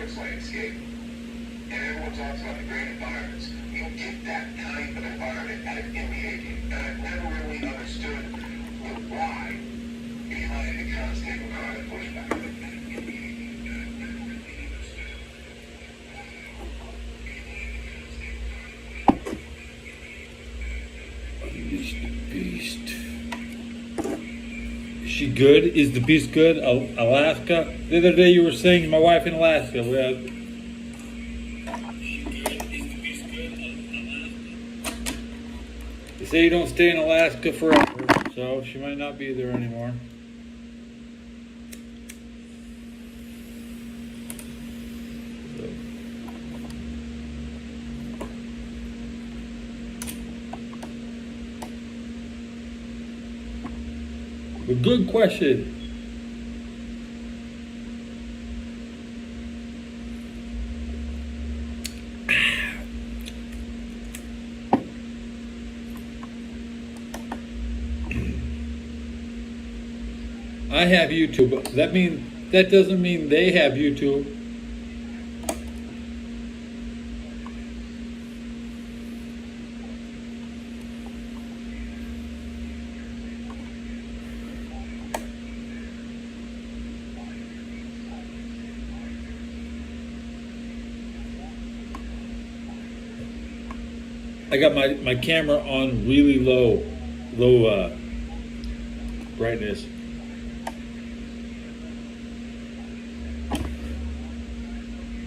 forest landscape. And everyone talks about the great environments. You don't get that kind of environment at an NBA game. And I've never really understood the why behind the constant kind of pushback. Beast. Is she good? Is the beast good? Alaska? The other day you were saying my wife in Alaska. They say you don't stay in Alaska forever, so she might not be there anymore. But good question. I have YouTube. That doesn't mean they have YouTube. I got my camera on really low brightness.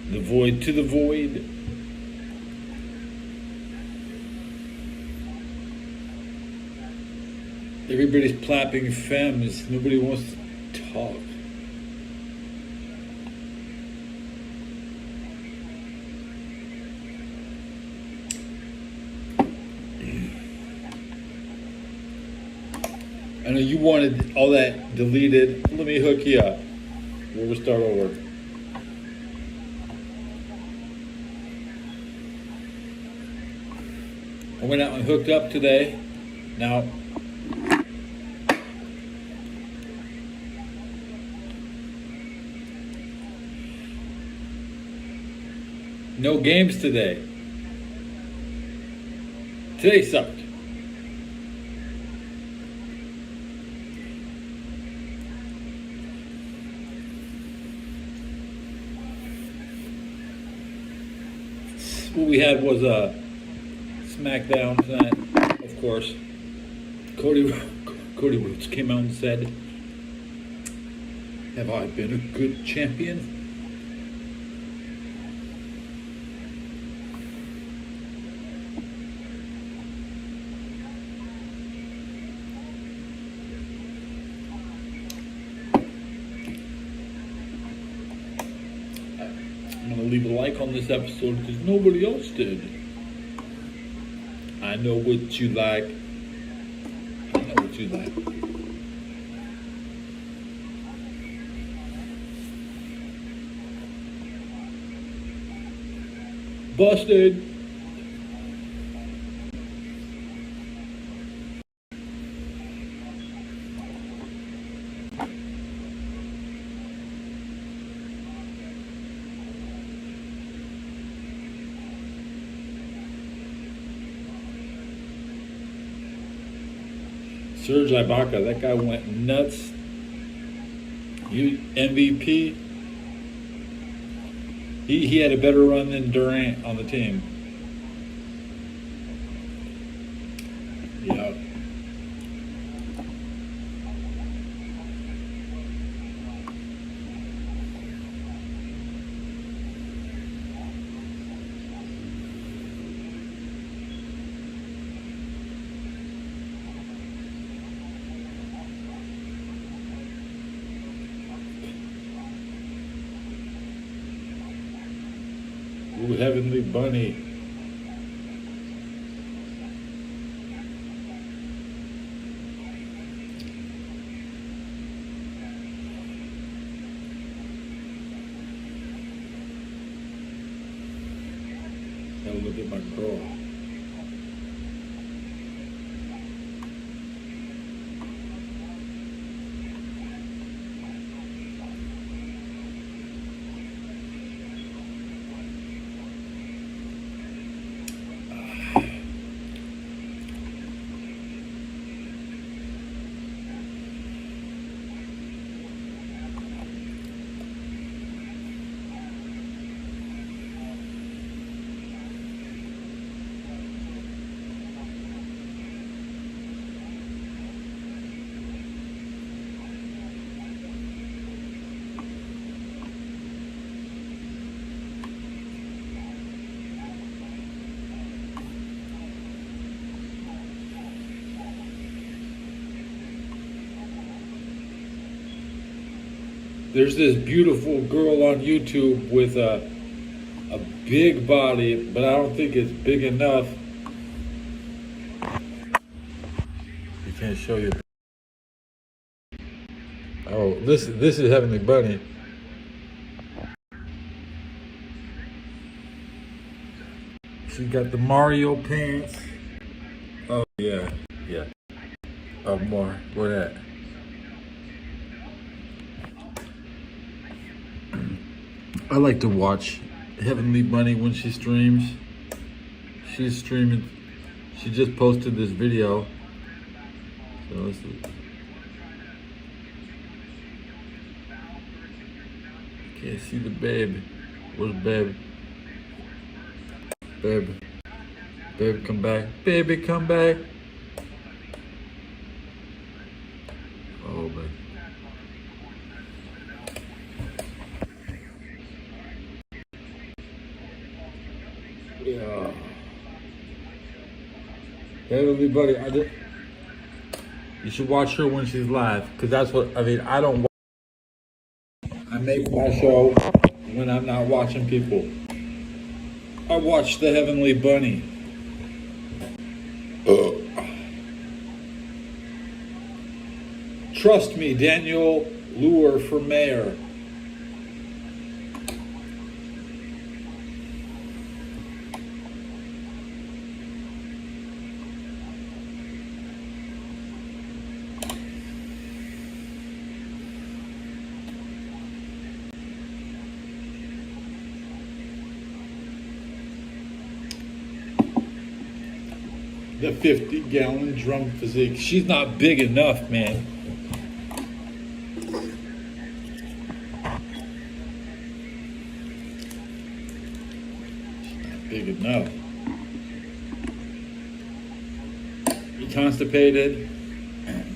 The void to the void. Everybody's plapping femmes. Nobody wants to talk. I know you wanted all that deleted. Let me hook you up. We'll start over. I went out and hooked up today. Now, no games today. Today sucked. What we had was a SmackDown tonight, of course. Cody Rhodes came out and said, "Have I been a good champion?" I'm going to leave a like on this episode because nobody else did. I know what you like. I know what you like. Busted. Serge Ibaka, that guy went nuts. MVP. He had a better run than Durant on the team. Yeah. Ooh, Heavenly Bunny. Gotta look at my girl. There's this beautiful girl on YouTube with a big body, but I don't think it's big enough. You can't show you. Oh, this is Heavenly Bunny. She got the Mario pants. Oh yeah, yeah. Oh more, where that? I like to watch Heavenly Bunny when she streams. She's streaming. She just posted this video. So let's see. Can't see the babe. Where's babe? Babe. Babe, come back. Baby, come back. Oh, baby. Yeah. Hey, everybody. You should watch her when she's live, because that's what, I mean, I don't watch. I make my show when I'm not watching people. I watch the Heavenly Bunny. Trust me, Daniel Lure for mayor. The 50-gallon drum physique. She's not big enough, man. She's not big enough. You constipated?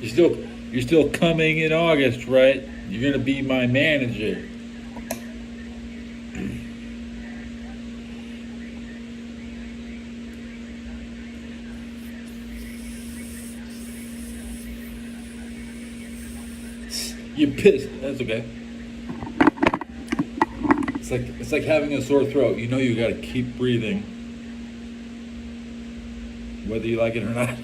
You're still coming in August, right? You're gonna be my manager. You pissed. That's okay. It's like having a sore throat. You know you gotta keep breathing, whether you like it or not.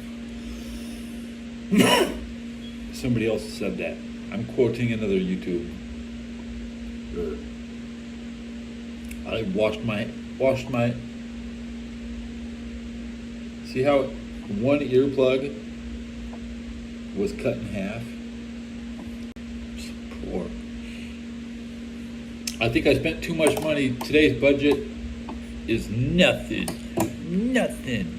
Somebody else said that. I'm quoting another YouTube. I washed my. See how one earplug was cut in half? Poor. I think I spent too much money. Today's budget is nothing. Nothing.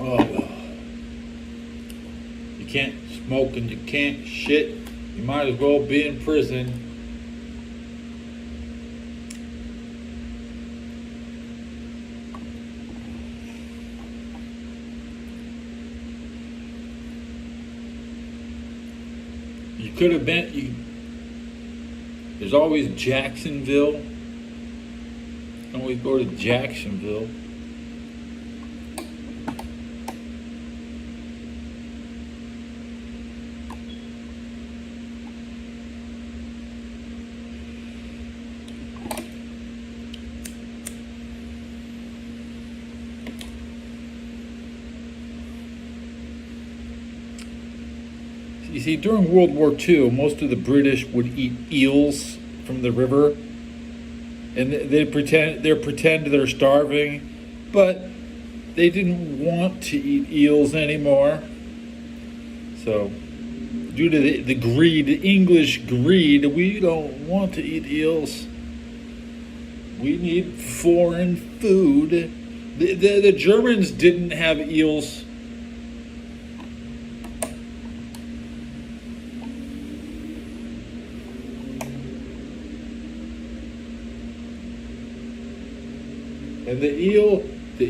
Oh, you can't smoke and you can't shit. You might as well be in prison. You could have been. There's always Jacksonville. You can always go to Jacksonville. You see, during World War II, most of the British would eat eels from the river, and they're pretend they're starving, but they didn't want to eat eels anymore. So, due to the greed, the English greed, we don't want to eat eels. We need foreign food. The Germans didn't have eels. And the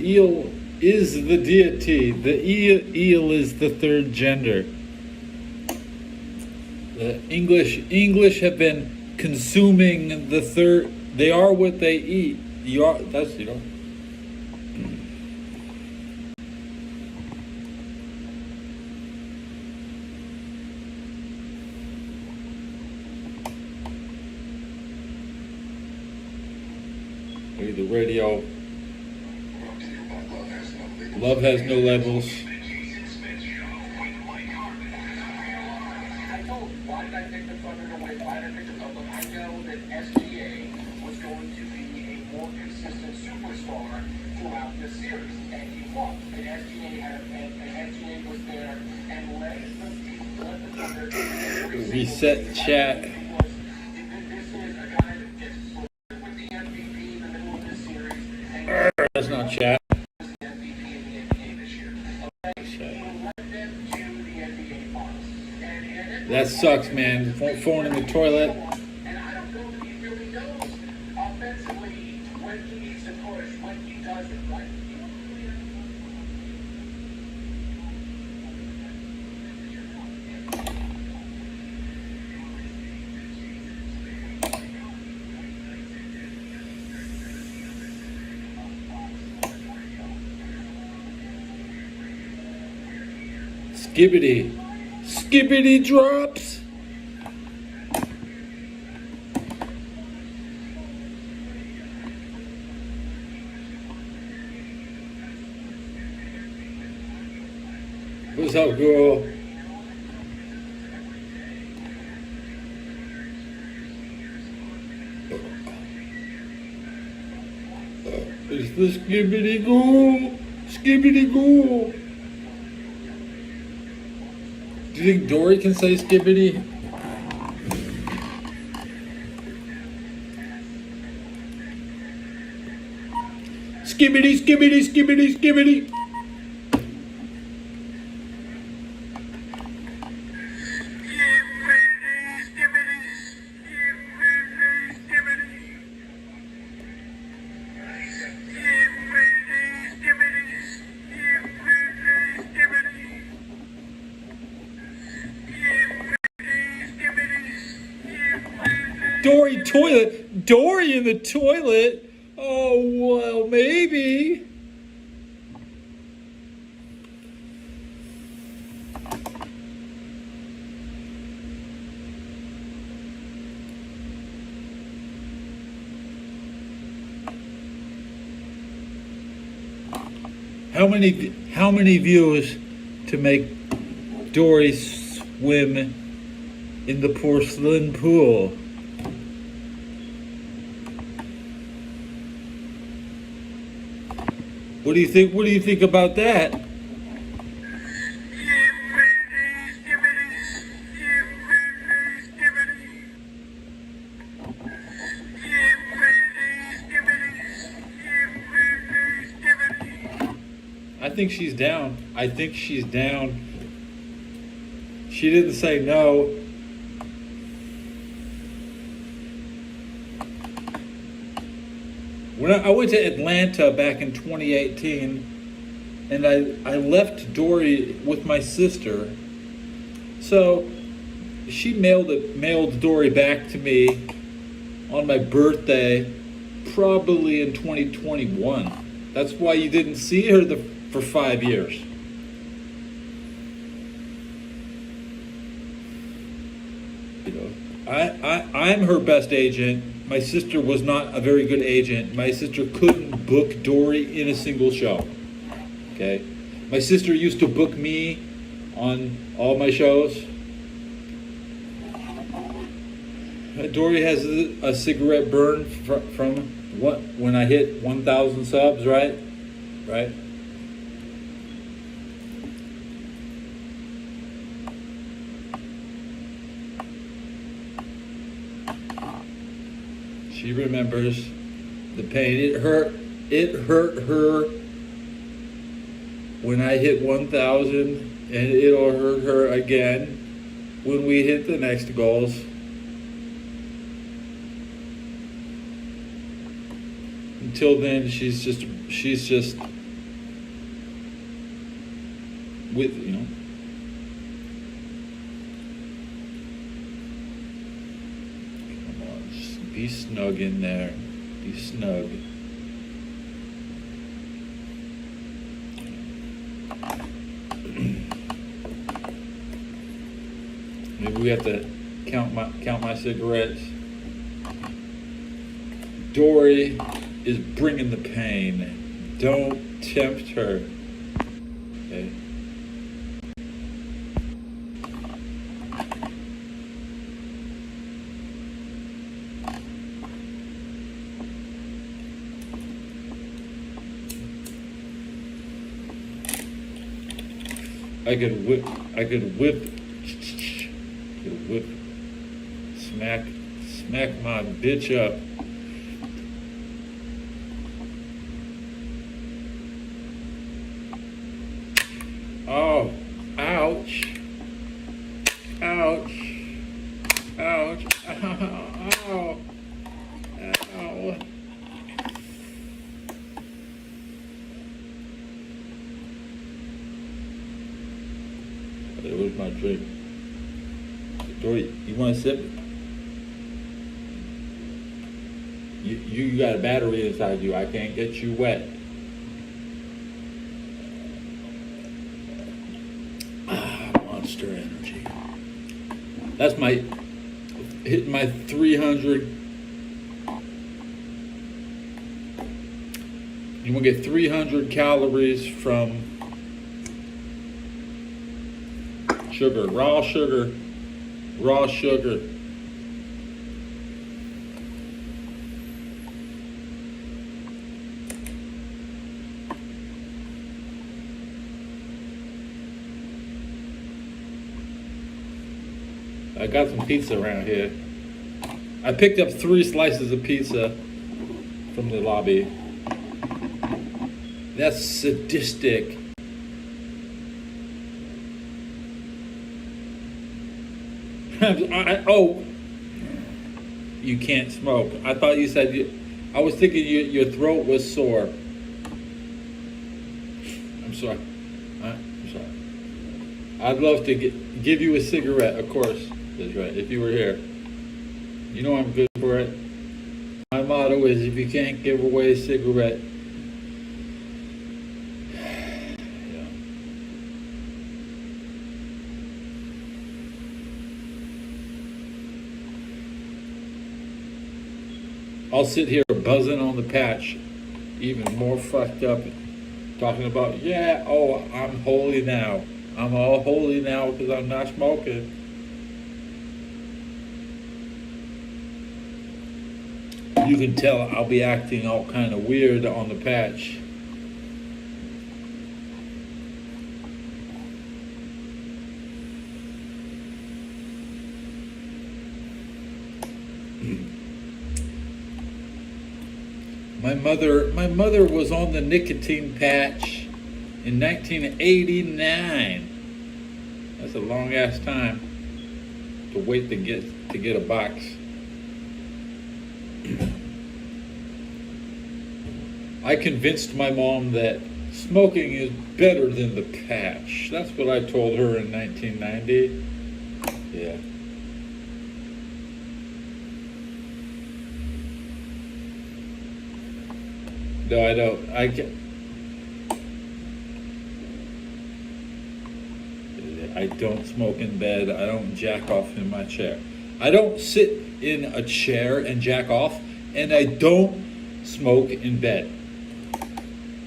eel is the deity. The eel is the third gender. The English have been consuming the third. They are what they eat. That's. The radio. Love has no labels. I told you, why did I pick the Thunder to win? Why did I pick the Thunder? I know that SGA was going to be a more consistent superstar throughout the series, and he was. And SGA was there and let the Thunder Reset chat. this is a guy that gets with the MVP in the middle of this series, and That's not chat. That sucks, man. Phone in the toilet. And I don't know that he really knows offensively when he needs to push, when he doesn't, right? Skibbity drops. What's up, girl? It's the skibbity goo. Skibbity goo. Do you think Dory can say skibbity? Skibbity, skibbity, skibbity, skibbity. Dory in the toilet? Oh, well, maybe. How many views to make Dory swim in the porcelain pool? What do you think? What do you think about that? I think she's down. I think she's down. She didn't say no. When I went to Atlanta back in 2018, and I left Dory with my sister, so she mailed Dory back to me on my birthday, probably in 2021. That's why you didn't see her for 5 years. You know, I'm her best agent. My sister was not a very good agent. My sister couldn't book Dory in a single show. Okay? My sister used to book me on all my shows. Dory has a cigarette burn from what, when I hit 1,000 subs, right? Right? She remembers the pain. It hurt her when I hit 1,000, and it'll hurt her again when we hit the next goals. Until then, she's just with, you know. Come on, just be snug in there. Be snug. Maybe we have to count my cigarettes. Dory is bringing the pain. Don't tempt her. Okay. I could whip, smack my bitch up. Oh, ouch, ouch, ouch, ow, ow. Where's my drink? Dory, you want to sip? You got a battery inside you. I can't get you wet. Monster Energy. That's hitting my 300. You want to get 300 calories from sugar, raw sugar. Raw sugar. I got some pizza around here. I picked up 3 slices of pizza from the lobby. That's sadistic. Oh, you can't smoke. I thought you said I was thinking your throat was sore. I'm sorry. I'm sorry. I'd love to give you a cigarette, of course. That's right. If you were here, you know I'm good for it. My motto is: if you can't give away a cigarette, I'll sit here buzzing on the patch, even more fucked up, talking about, I'm holy now. I'm all holy now because I'm not smoking. You can tell I'll be acting all kind of weird on the patch. My mother was on the nicotine patch in 1989. That's a long ass time to wait to get a box. I convinced my mom that smoking is better than the patch. That's what I told her in 1990. Yeah. No, I don't. I don't smoke in bed. I don't jack off in my chair. I don't sit in a chair and jack off, and I don't smoke in bed.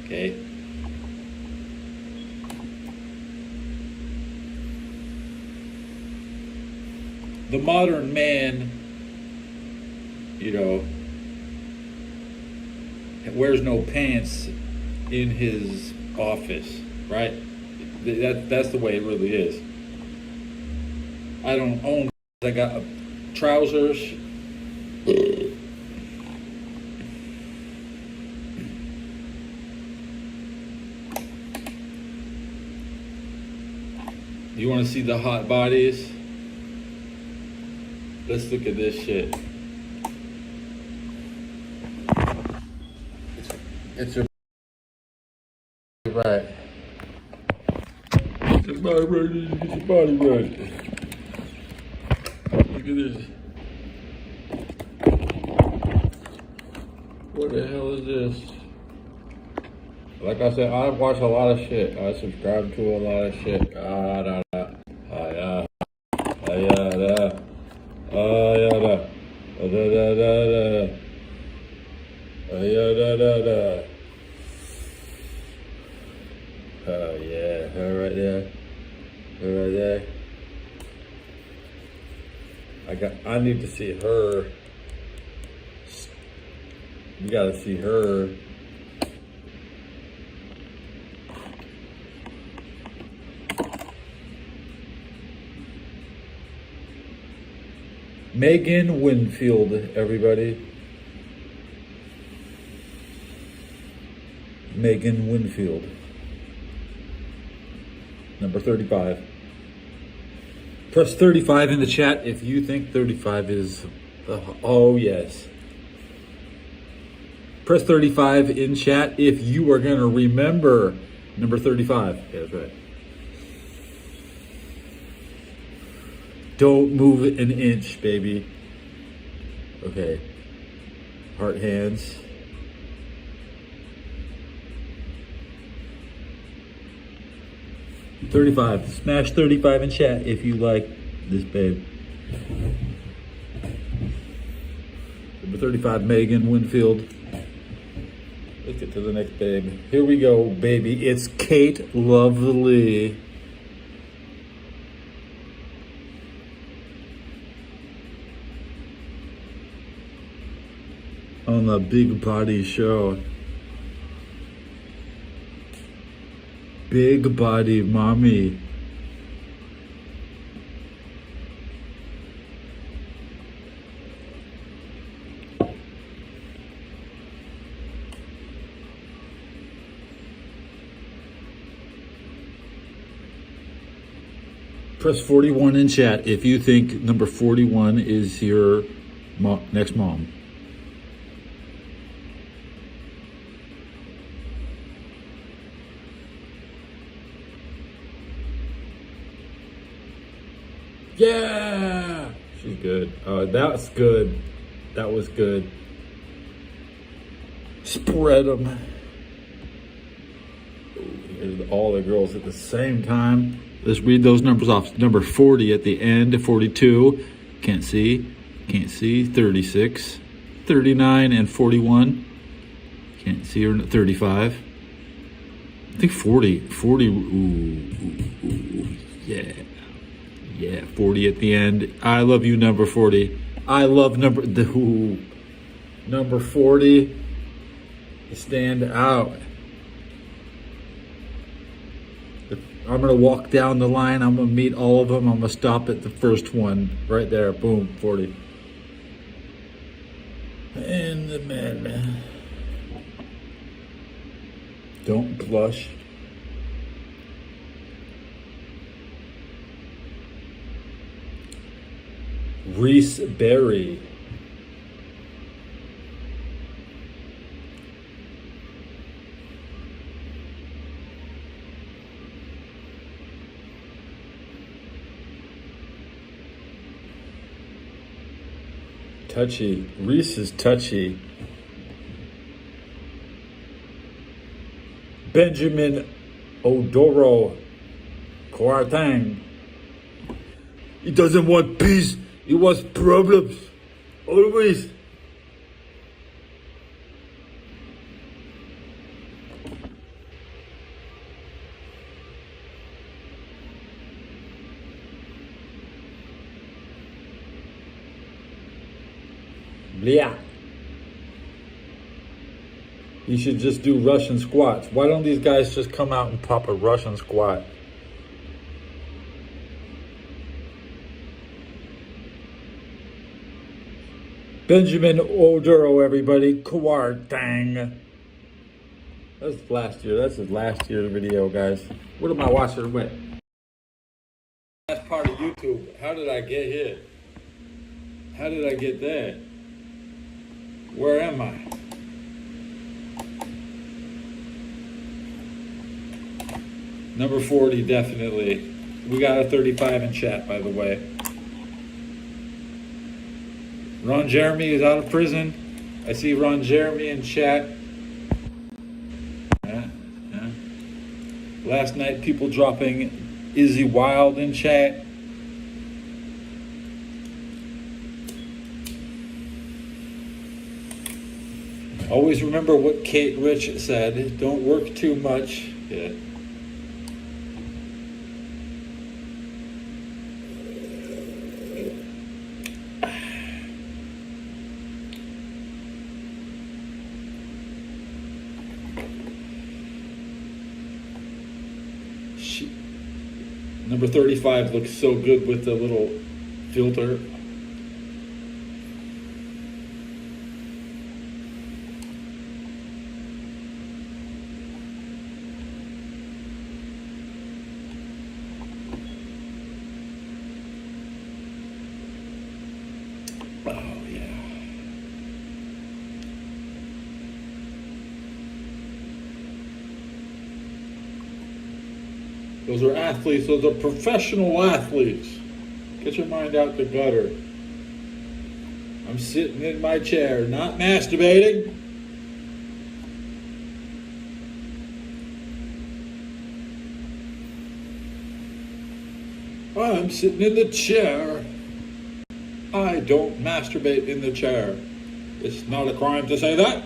Okay? The modern man, wears no pants in his office, right? That's the way it really is. I don't own. I got trousers. You want to see the hot bodies? Let's look at this shit. It's a right. body right. Get your body right. Look at this. What the hell is this? Like I said, I watch a lot of shit. I subscribe to a lot of shit. Oh yeah, her right there. Her right there. I need to see her. You gotta see her. Megan Winfield, everybody. Megan Winfield. Number 35. Press 35 in the chat if you think 35 is... oh, yes. Press 35 in chat if you are going to remember number 35. Yeah, that's right. Don't move an inch, baby. Okay. Heart hands. $35. Smash 35 in chat if you like this babe. Number 35, Megan Winfield. Let's get to the next babe. Here we go, baby. It's Kate Lovely. On the Big Body Show. Big Body Mommy. Press 41 in chat if you think number 41 is your next mom. Yeah, she's good. That's good. That was good. Spread them. Here's all the girls at the same time. Let's read those numbers off. Number 40 at the end, 42. Can't see. Can't see. 36. 39 and 41. Can't see her. 35. I think 40. 40. Ooh. Yeah. Yeah, 40 at the end. I love you, number 40. I love number 40. Stand out. I'm going to walk down the line. I'm going to meet all of them. I'm going to stop at the first one. Right there. Boom. 40. And the man. Don't blush. Reese Berry. Touchy. Reese is touchy. Benjamin Odoro Kwartang. He doesn't want peace. He wants problems. Always. Yeah. You should just do Russian squats. Why don't these guys just come out and pop a Russian squat? Benjamin Oduro, everybody. Kwartang. That's last year. That's his last year's video, guys. What am I watching with? That's part of YouTube. How did I get here? How did I get there? Where am I? Number 40, definitely. We got a 35 in chat, by the way. Ron Jeremy is out of prison. I see Ron Jeremy in chat. Yeah, yeah. Last night, people dropping Izzy Wild in chat. Always remember what Kate Rich said. Don't work too much. Yeah. Number 35 looks so good with the little filter. Oh, yeah. Those are athletes. Those are professional athletes. Get your mind out the gutter. I'm sitting in my chair, not masturbating. I'm sitting in the chair. I don't masturbate in the chair. It's not a crime to say that.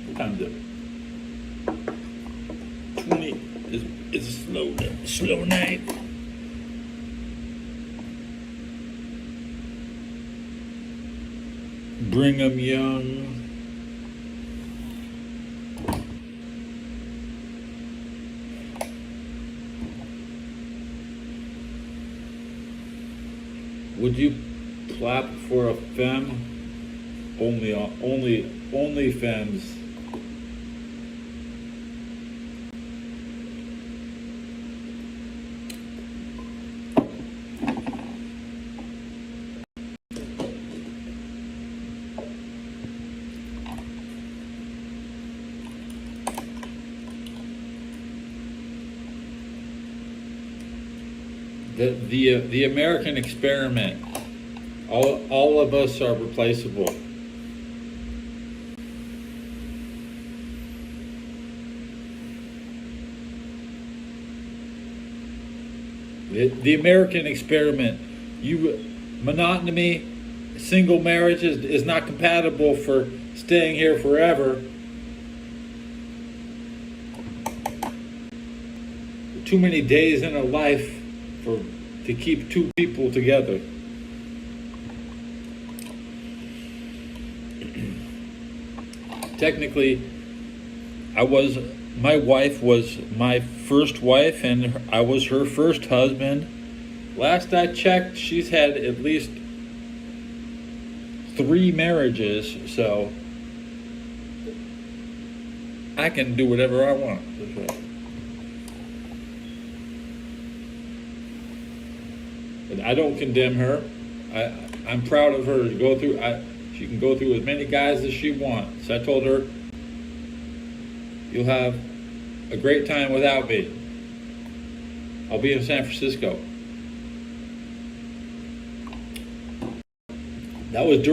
What time is it? 20. It's a slow night. Brigham Young. Would you clap for a femme? Only femmes. The American experiment. All of us are replaceable. The American experiment. Monogamy, single marriage is not compatible for staying here forever. Too many days in a life to keep two people together. Technically, my wife was my first wife and I was her first husband. Last I checked, she's had at least 3 marriages, so I can do whatever I want. And I don't condemn her. I'm proud of her to go through. She can go through as many guys as she wants. I told her, you'll have a great time without me. I'll be in San Francisco. That was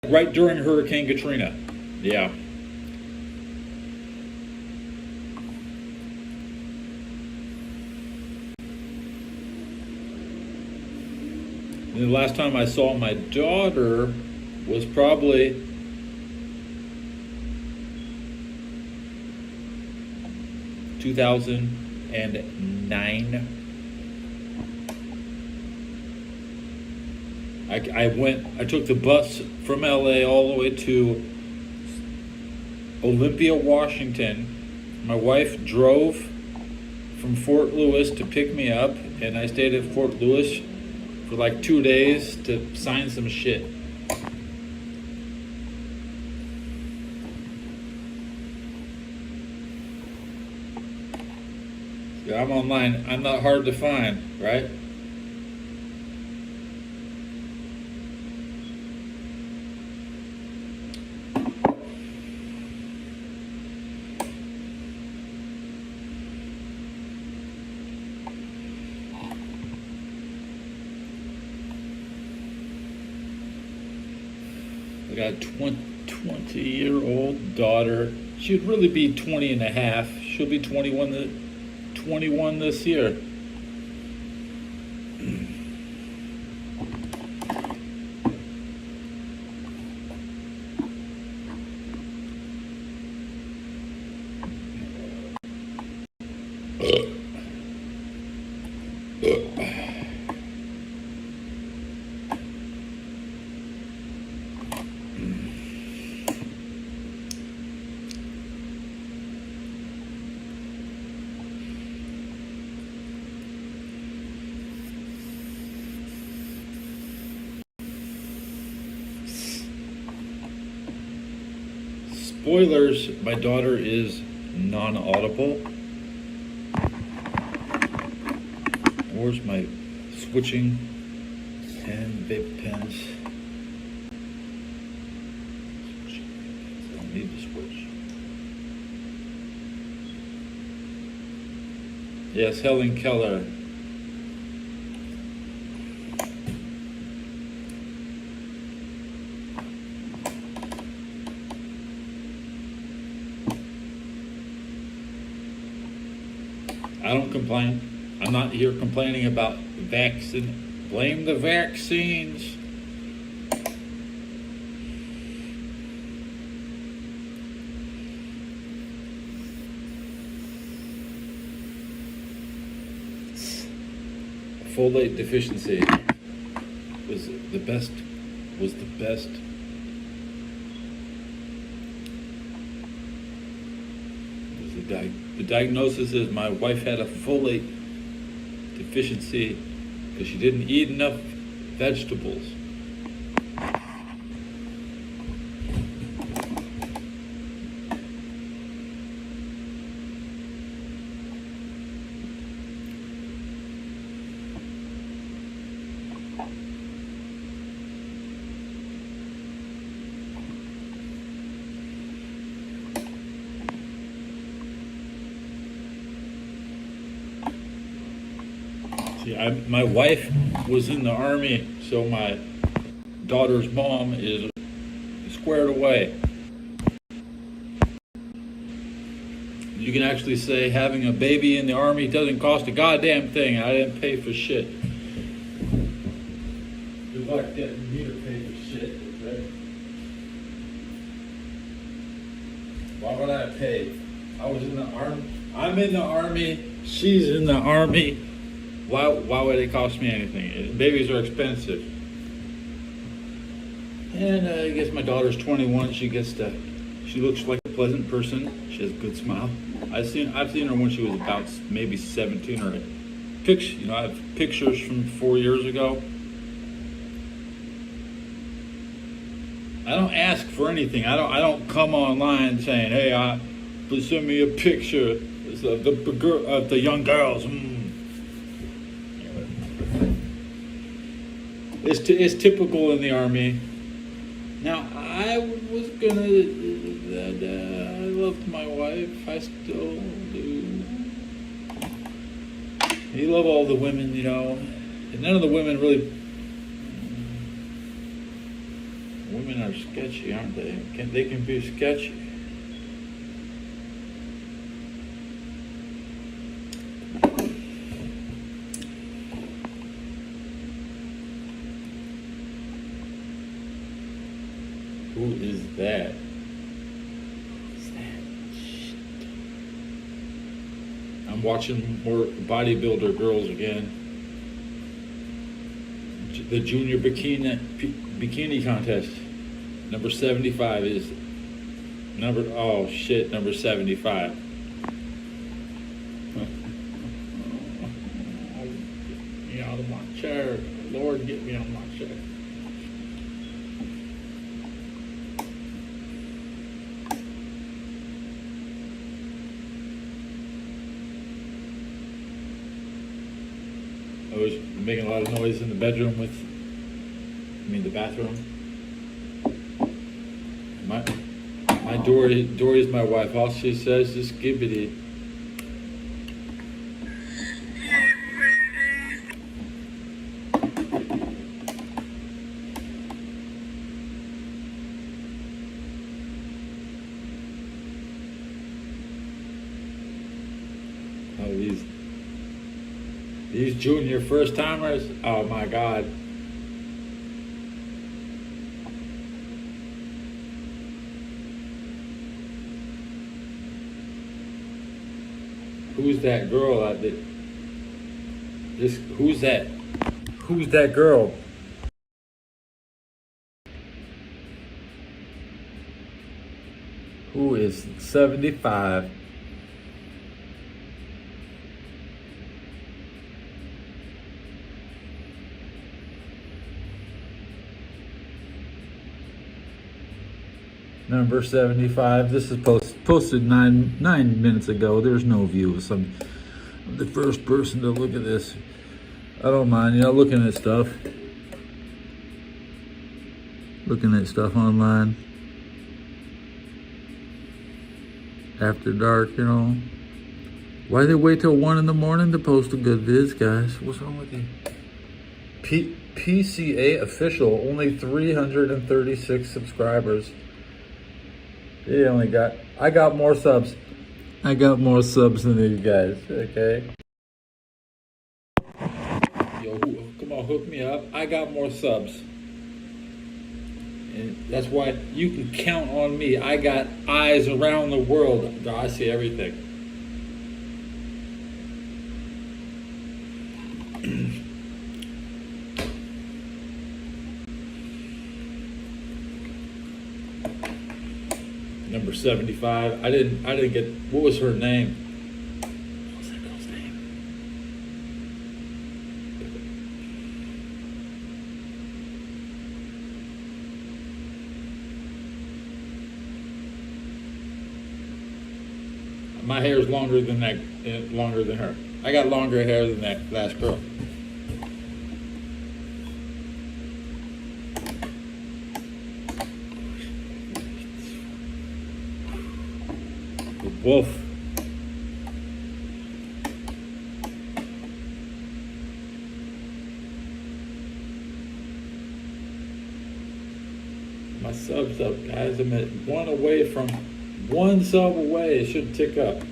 right during Hurricane Katrina. Yeah. And the last time I saw my daughter was probably 2009. I took the bus from LA all the way to Olympia, Washington. My wife drove from Fort Lewis to pick me up, and I stayed at Fort Lewis for like 2 days to sign some shit. Yeah, I'm online. I'm not hard to find, right? I got a 20-year-old daughter. She'd really be 20 and a half. She'll be 21 this year. Spoilers, my daughter is non-audible. Where's my switching and vape pens? I don't need to switch. Yes, Helen Keller. I don't complain. I'm not here complaining about vaccine. Blame the vaccines. Folate deficiency was the best. Was the best. The diagnosis is my wife had a folate deficiency because she didn't eat enough vegetables. See, my wife was in the Army, so my daughter's mom is squared away. You can actually say having a baby in the Army doesn't cost a goddamn thing. I didn't pay for shit. Good luck getting me to pay for shit, okay? Why would I pay? I was in the Army. I'm in the Army. She's in the Army. Why would it cost me anything? Babies are expensive. And I guess my daughter's 21. She looks like a pleasant person. She has a good smile. I've seen her when she was about maybe 17 or I have pictures from 4 years ago. I don't ask for anything. I don't come online saying, "Hey, please send me a picture of the young girls." It's typical in the Army. Now, I was gonna. I loved my wife. I still do. You love all the women, and none of the women really. Women are sketchy, aren't they? They can be sketchy. Who is that? What's that shit? I'm watching more bodybuilder girls again. The junior bikini contest. Number 75 is number 75. Get me out of my chair. Lord, get me out of my chair. I was making a lot of noise in the bedroom the bathroom. My Dory's my wife. All she says is skibbity. Oh, these junior first timers. Oh my God. Who's that girl out there? Who's that? Who's that girl? Who is 75? Number 75. This is posted nine minutes ago. There's no views. I'm the first person to look at this. I don't mind, looking at stuff. Looking at stuff online. After dark, Why they wait till 1 in the morning to post a good vids, guys? What's wrong with you? PCA official, only 336 subscribers. I got more subs. I got more subs than you guys, okay? Yo, come on, hook me up. I got more subs. And that's why you can count on me. I got eyes around the world. I see everything. Number 75. I didn't get, what was her name? What was that girl's name? My hair is longer than her. I got longer hair than that last girl. Wolf. My sub's up, guys. I'm at one sub away. It should tick up.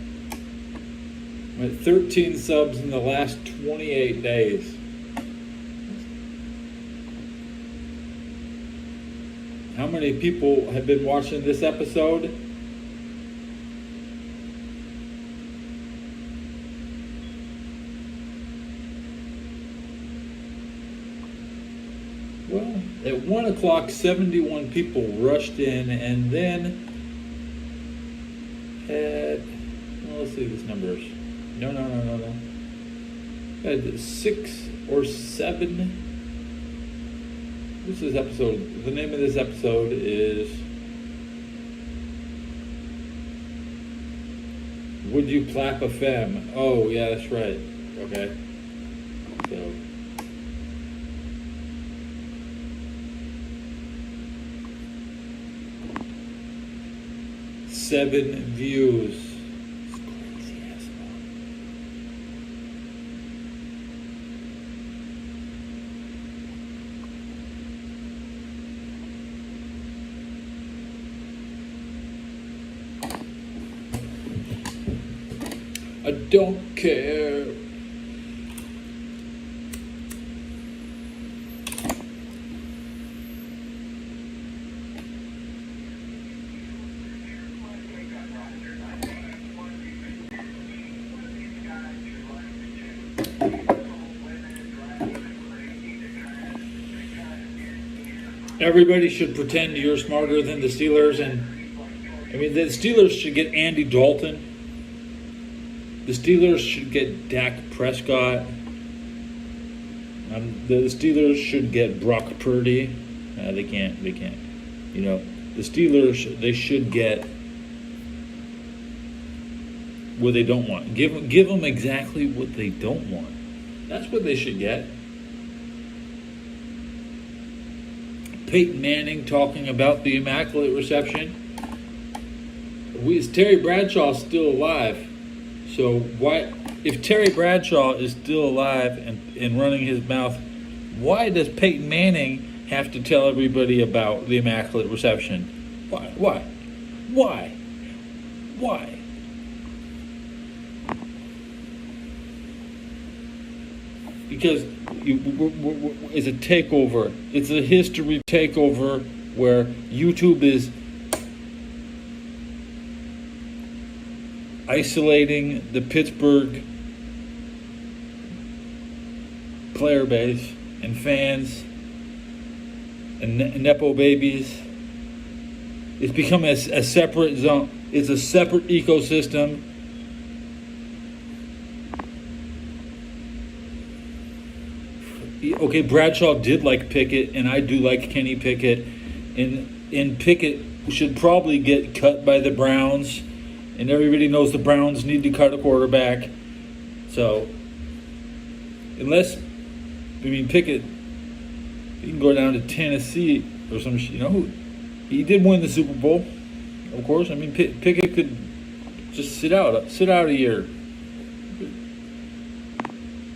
I'm at 13 subs in the last 28 days. How many people have been watching this episode? Well, at 1 o'clock, 71 people rushed in, and then let's see these numbers. No. At 6 or 7. This is episode. The name of this episode is Would You Clap a Femme? Oh, yeah, that's right. Okay. So. 7 views. It's crazy ass I don't care. Everybody should pretend you're smarter than the Steelers, and the Steelers should get Andy Dalton. The Steelers should get Dak Prescott. The Steelers should get Brock Purdy. They can't. The Steelers, they should get what they don't want. Give them exactly what they don't want. That's what they should get. Peyton Manning talking about the Immaculate Reception. Is Terry Bradshaw still alive? So why, if Terry Bradshaw is still alive and running his mouth, why does Peyton Manning have to tell everybody about the Immaculate Reception? Why? Because it's a takeover. It's a history takeover where YouTube is isolating the Pittsburgh player base and fans and Nepo babies. It's become a separate zone. It's a separate ecosystem. Okay, Bradshaw did like Pickett, and I do like Kenny Pickett, and Pickett should probably get cut by the Browns, and everybody knows the Browns need to cut a quarterback. So, Pickett, he can go down to Tennessee or some shit. He did win the Super Bowl, of course. Pickett could just sit out a year.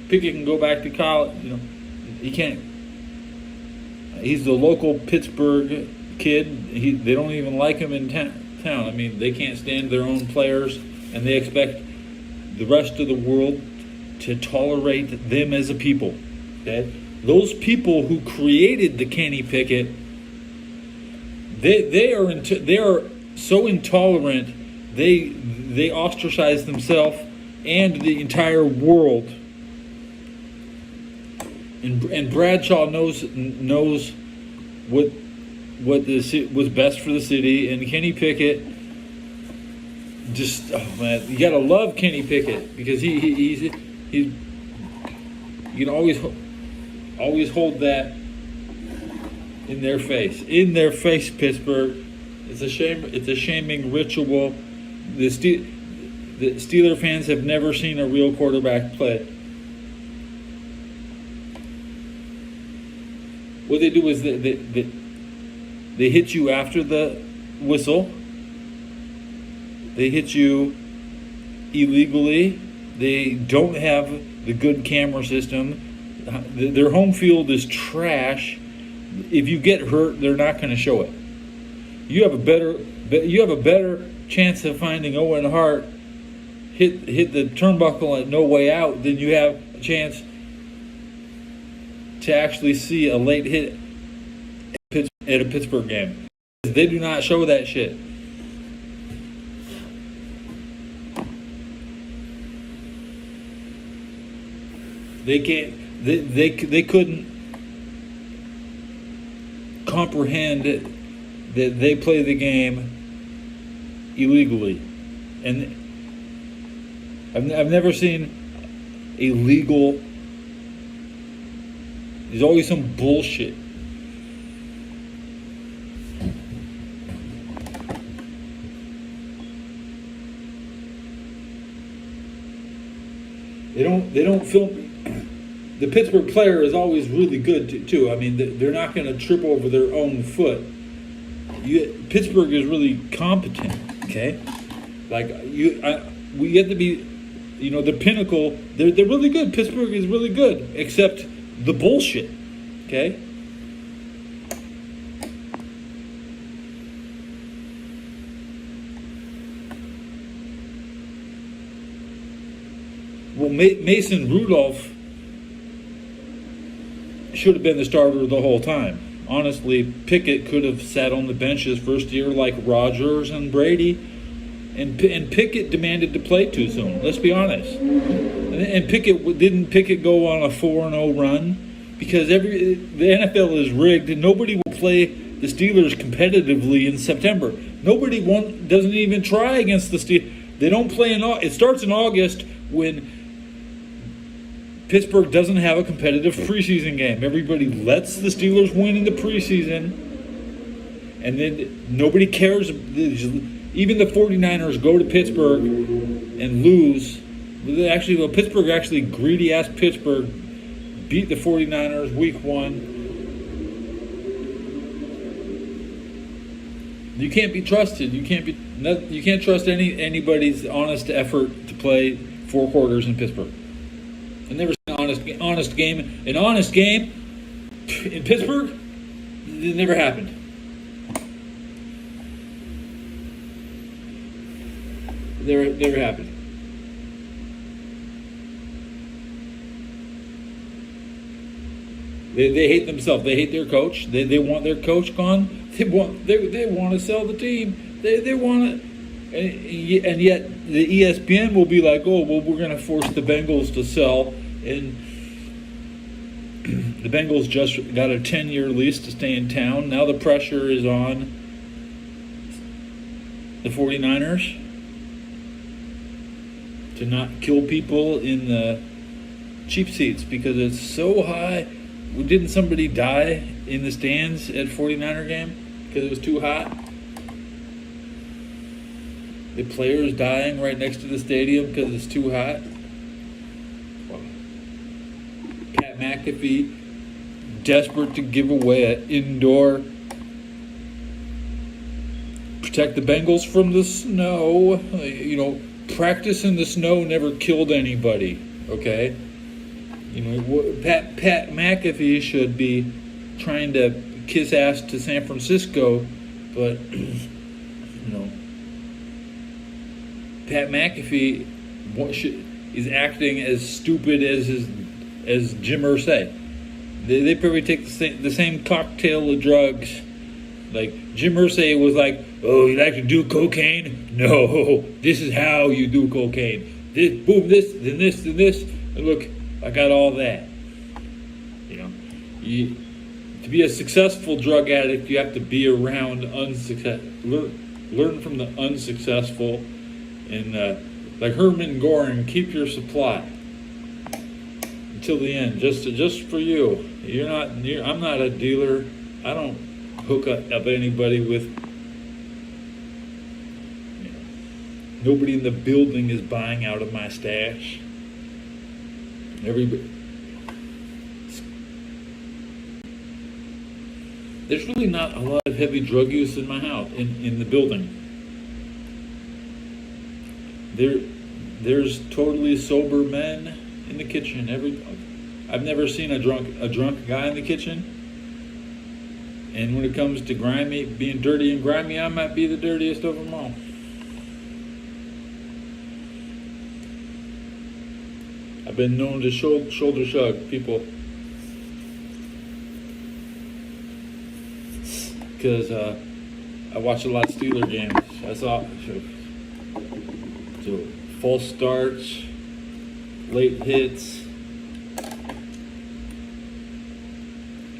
Pickett can go back to college. He can't. He's the local Pittsburgh kid. They don't even like him in town. They can't stand their own players, and they expect the rest of the world to tolerate them as a people. Okay, those people who created the Kenny Pickett, they are so intolerant. They ostracize themselves and the entire world. And Bradshaw knows what was best for the city, and Kenny Pickett you gotta love Kenny Pickett because he's you can always hold that in their face, Pittsburgh. It's a shame. It's a shaming ritual. The Steeler fans have never seen a real quarterback play. What they do is they hit you after the whistle. They hit you illegally. They don't have the good camera system. Their home field is trash. If you get hurt, they're not going to show it. You have a better chance of finding Owen Hart hit the turnbuckle at No Way Out than you have a chance to actually see a late hit at a Pittsburgh game. They do not show that shit. They can't. They couldn't comprehend that they play the game illegally, and I've never seen a legal. There's always some bullshit. They don't film. The Pittsburgh player is always really good too. They're not going to trip over their own foot. Pittsburgh is really competent. Okay, we get to be, the pinnacle. They're really good. Pittsburgh is really good, except the bullshit. Okay. Well, Mason Rudolph should have been the starter the whole time. Honestly, Pickett could have sat on the bench his first year like Rodgers and Brady, and Pickett demanded to play too soon. Let's be honest. And Pickett go on a 4-0 run because the NFL is rigged and nobody will play the Steelers competitively in September. Nobody doesn't even try against the Steelers. They don't play it starts in August when Pittsburgh doesn't have a competitive preseason game. Everybody lets the Steelers win in the preseason, and then nobody cares. Even the 49ers go to Pittsburgh and lose Pittsburgh actually, greedy ass Pittsburgh beat the 49ers week 1. You can't be trusted. You can't trust anybody's honest effort to play 4 quarters in Pittsburgh. I've never seen an honest game. An honest game in Pittsburgh, it never happened. Never happened. They hate themselves. They hate their coach. They want their coach gone. They want to sell the team. They want to, and yet the ESPN will be like, oh well, we're going to force the Bengals to sell, and the Bengals just got a 10-year lease to stay in town. Now the pressure is on the 49ers to not kill people in the cheap seats because it's so high. Didn't somebody die in the stands at 49er game because it was too hot? The players dying right next to the stadium because it's too hot. Pat McAfee desperate to give away an indoor, protect the Bengals from the snow. Practice in the snow never killed anybody. Okay. Pat McAfee should be trying to kiss ass to San Francisco, but Pat McAfee is acting as stupid as Jim Irsay. They probably take the same cocktail of drugs. Like Jim Irsay was like, "Oh, you like to do cocaine? No, this is how you do cocaine. This, boom, this, then this, then this. And look, I got all that." To be a successful drug addict, you have to be around learn from the unsuccessful, and like Herman Goring, keep your supply until the end, just for you. I'm not a dealer. I don't hook up anybody with. Nobody in the building is buying out of my stash. Everybody. There's really not a lot of heavy drug use in my house, in the building. There's totally sober men in the kitchen. I've never seen a drunk guy in the kitchen. And when it comes to being dirty and grimy, I might be the dirtiest of them all. I've been known to shoulder shrug people because I watch a lot of Steeler games. I saw false starts, late hits,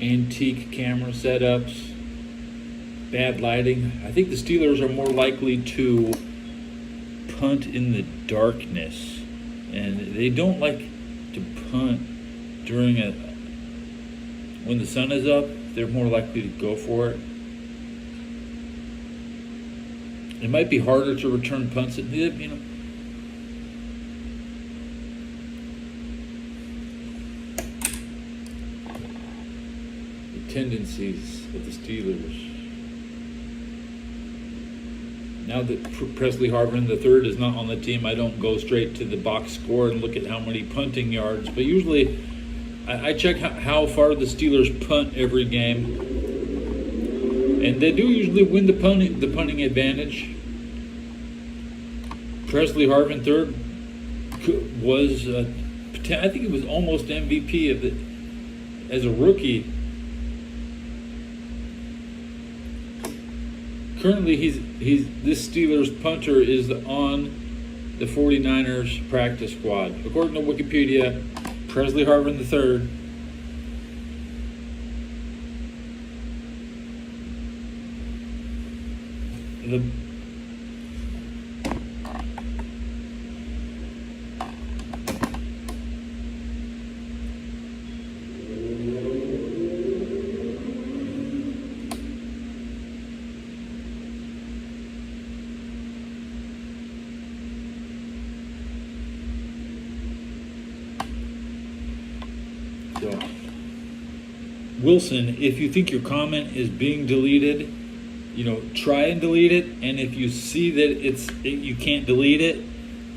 antique camera setups, bad lighting. I think the Steelers are more likely to punt in the darkness, and they don't like to punt when the sun is up. They're more likely to go for it. It might be harder to return punts at the tendencies of the Steelers. Now that Presley Harvin III is not on the team, I don't go straight to the box score and look at how many punting yards, but usually I check how far the Steelers punt every game, and they do usually win the punting advantage. Presley Harvin III was, I think he was almost MVP as a rookie. Currently, this Steelers punter is on the 49ers practice squad. According to Wikipedia, Presley Harvin III. So, Wilson, if you think your comment is being deleted, try and delete it. And if you see that you can't delete it,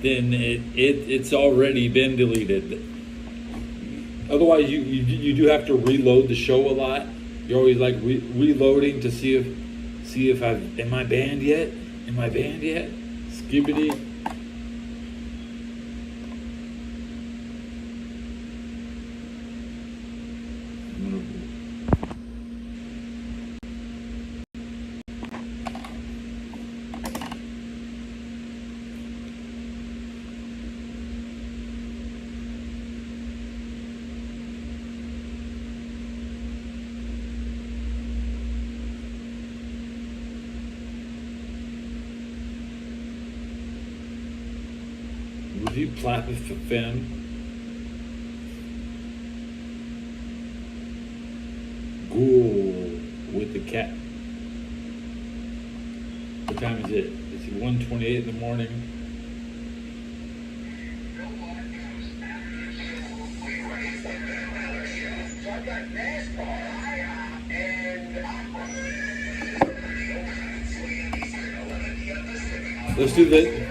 then it's already been deleted. Otherwise, you do have to reload the show a lot. You're always like reloading to see if am I banned yet? Am I banned yet? Skibbity. Would you plappeth for Finn? Ghoul with the cat. What time is it? It's 1:28 in the morning. Let's do that.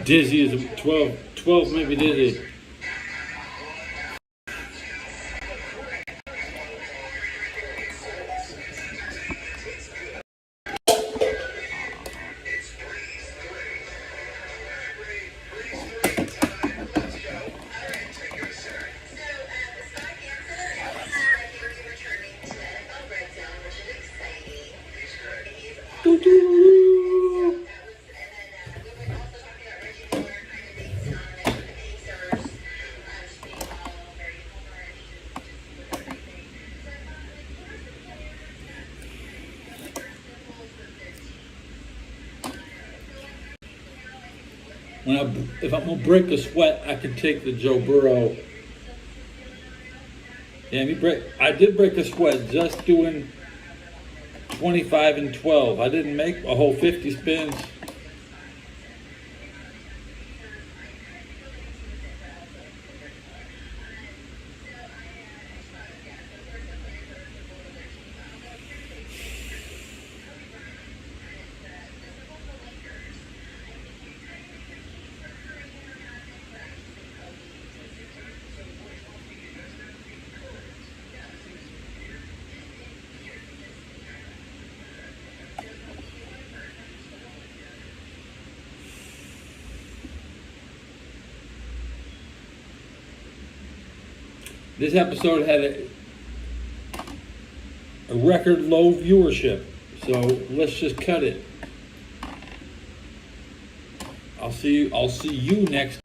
Dizzy is 12 maybe dizzy. If I'm gonna break a sweat, I can take the Joe Burrow. Yeah, I did break a sweat just doing 25 and 12. I didn't make a whole 50 spins. This episode had a record low viewership, so let's just cut it. I'll see you next